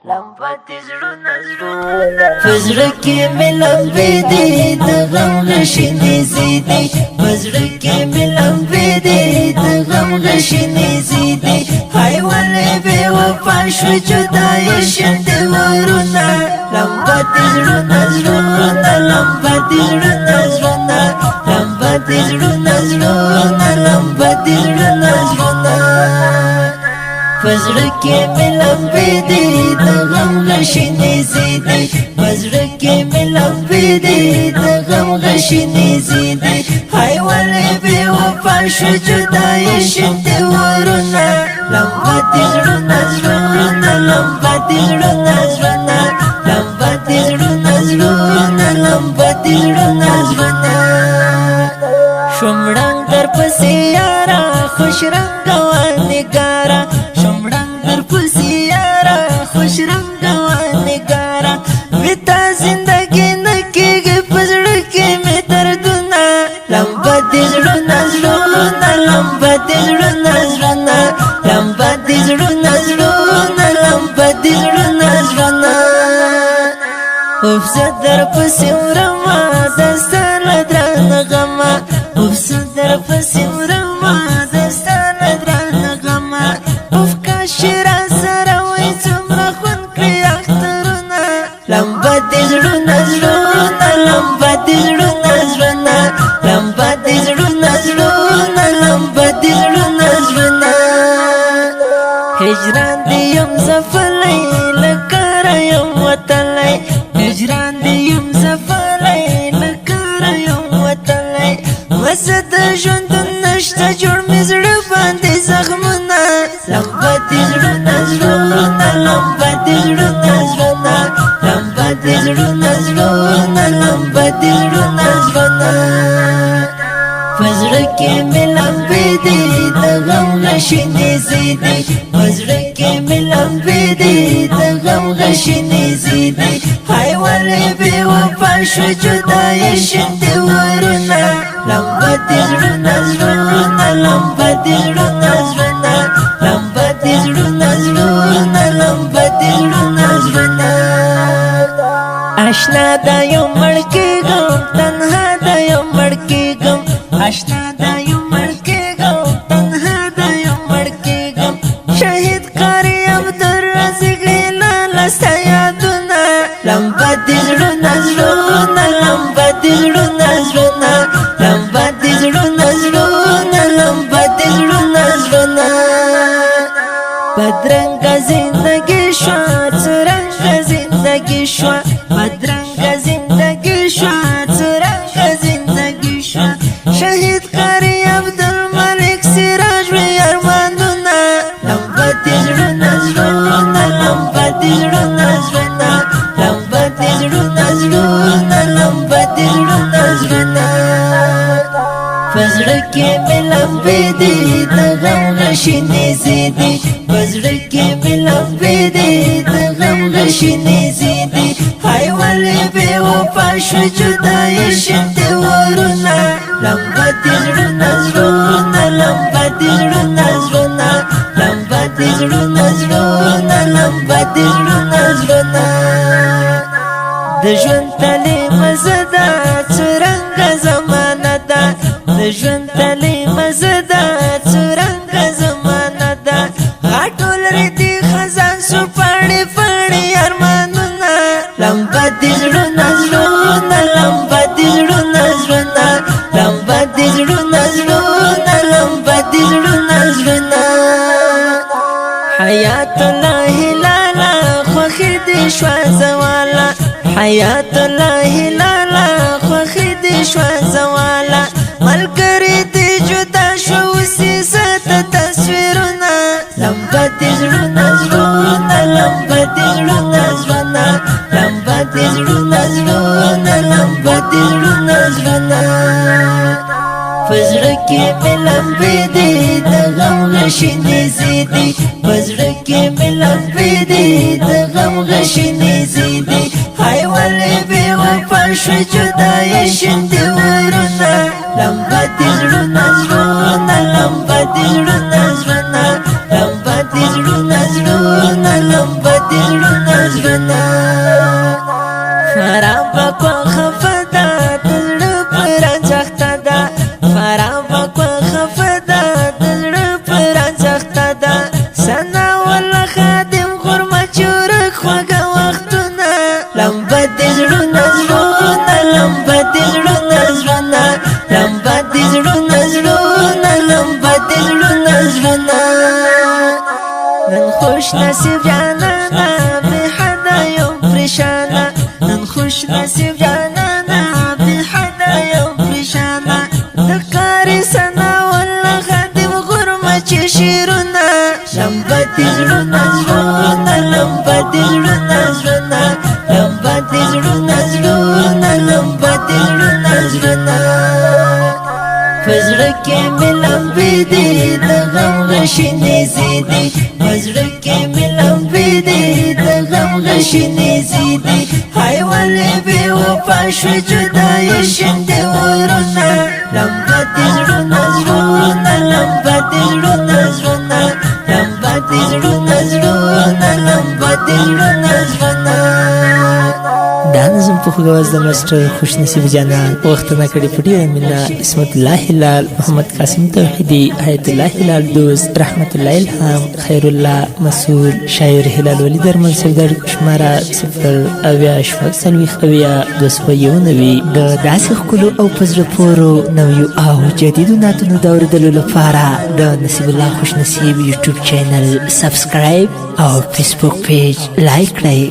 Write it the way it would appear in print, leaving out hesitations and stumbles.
لمبه زړونه فزړه کې مې لمبې دي د غم غشنې زیدي فزړه کې مې لمبې دي د غم غشنې زیدي هاي ولې به وفا شو جدای شند ورونه لمبه زړونه لمبه زړونه لمبه زړونه لمبه زړونه فزړه کې مې لمبې دي د غم غشنې زیدي فزړه کې مې لمبې دي د غم غشنې زیدي هاي ولې به وفا شو جدای شند ورونه لمبه زړونه لمبه زړونه لمبه زړونه لمبه زړونه شومړنګ در پسې یارا خوش رنگوان نگارا شومړنګ در پسې یارا خوش رنگوان نگارا وتا زندگی نکیږي پزړه کې مې دردونه لمبه زړونه لمبه زړونه لمبه زړونه لمبه زړونه افسد در پسې ورما دستان درن غما افسد در پسې ورما دستان درن غما اف کا شرا سره وې څومره خون کړی اخترونه لمبه زړونه لمبه زړونه لمبه زړونه لمبه زړونه هجران دی یم زفلای لکر یم وتلای هجران دی یم زفلای لکر یم وتلای وسد ژوند نشته جوړ مې زړه باندې زخمونه لمبه زړونه لمبه زړونه لمبه زړونه لمبه زړونه فزړه کې مې لمبې دي د غم غشنې زیدي فزړه کې مې لمبې دي د غم غشنې زیدي هاي ولې به وفا شو جدای شند ورونه لمبه زړونه لمبه زړونه لمبه زړونه لمبه زړونه آشنا دا یو مړ کېږم تنها دا یو مړ کېږم آشنا دا یو مړ کېږم تنها دا یو مړ کېږم شهید قاری عبدالرزاق لاله ستا یادونه لمبه زړونه لمبه زړونه لمبه زړونه لمبه زړونه بدرنګه زندگی شوه څرنګه زندگی شوه بدرنګه زندگی شوه څرنګه زندگی شوه شهید قاری عبدالملک سراج وی ارمانونه لمبه زړونه لمبه زړونه لمبه زړونه لمبه زړونه فزړه کې مې لمبې دي د غم غشنې زیدي فزړه کې مې لمبې دي د غم غشنې زیدي هاي ولې به وفا شو جدای شند ورونه لمبه زړونه لمبه زړونه لمبه زړونه لمبه زړونه د ژوند تلې مزه ده څرنګه زمانه ده د ژوند تلې مزه ده څرنګه زمانه ده غاټول ریدي خزان سو پاڼې پاڼې ارمانونه لمبه زړونه لمبه زړونه لمبه زړونه لمبه زړونه حیات الله لالا خوخي دې شوه زواله حیات الله لالا خوخي دې شوه زواله ملګری دې جدا شو وسې ساته تصویرونه لمبه زړونه لمبه زړونه لمبه زړونه لمبه زړونه فزړه کې مې لمبې دي د غم غشنې زیدي فزړه کې مې لمبې دي د غم غشنې زیدي هاي ولې به وفا شو جدای شند ورونه لمبه زړونه لمبه زړونه لمبه زړونه لمبه زړونه نظرنا فرابا کو خفدا دل پر ځخته دا فرابا کو خفدا دل پر ځخته دا سنا ولا خادم غرمه چورک خوګه وختونه لمبه دې زړونه زړونه لمبه دې زړونه زړونه لمبه دې زړونه زړونه لمبه دې زړونه زړونه نن خوش نصیب جانانا بی حدا یو پریشانا نن خوش نصیب جانانا بی حدا یو پریشانا دکاری سنا والله خادم غرمه چی شیرونا لمبه دې زړونه زړونه لمبه دې زړونه زړونه لمبه دې زړونه زړونه لمبه دې زړونه زړونه پزړه کې مې لمبې دي د غم غشنې زیدي پزړه کې مې لمبې دي د غم غشنې زیدي هاي ولې بې وفا شوې جدایي شونډې ورونه لمبه دې زړونه زړونه لمبه دې زړونه زړونه لمبه دې زړونه زړونه لمبه دې زړونه زړونه دا نظم په خوږ اواز د ماسټر خوشنصیب جانان وختونه کړي په ډېره مینه عصمت الله هلال محمد قاسم توحیدي حیات الله هلال دوست رحمت الله الهام خیر الله مسعود شاعر هلال ولی درمل سردار شماره 0 د داسې ښکلو او په زړه پورو نویو او جدیدو نعتونو د اورېدلو لپاره د نصیب الله خوشنصیب یوټیوب چینل سبسکرایب او فیسبوک پیج لایک کړئ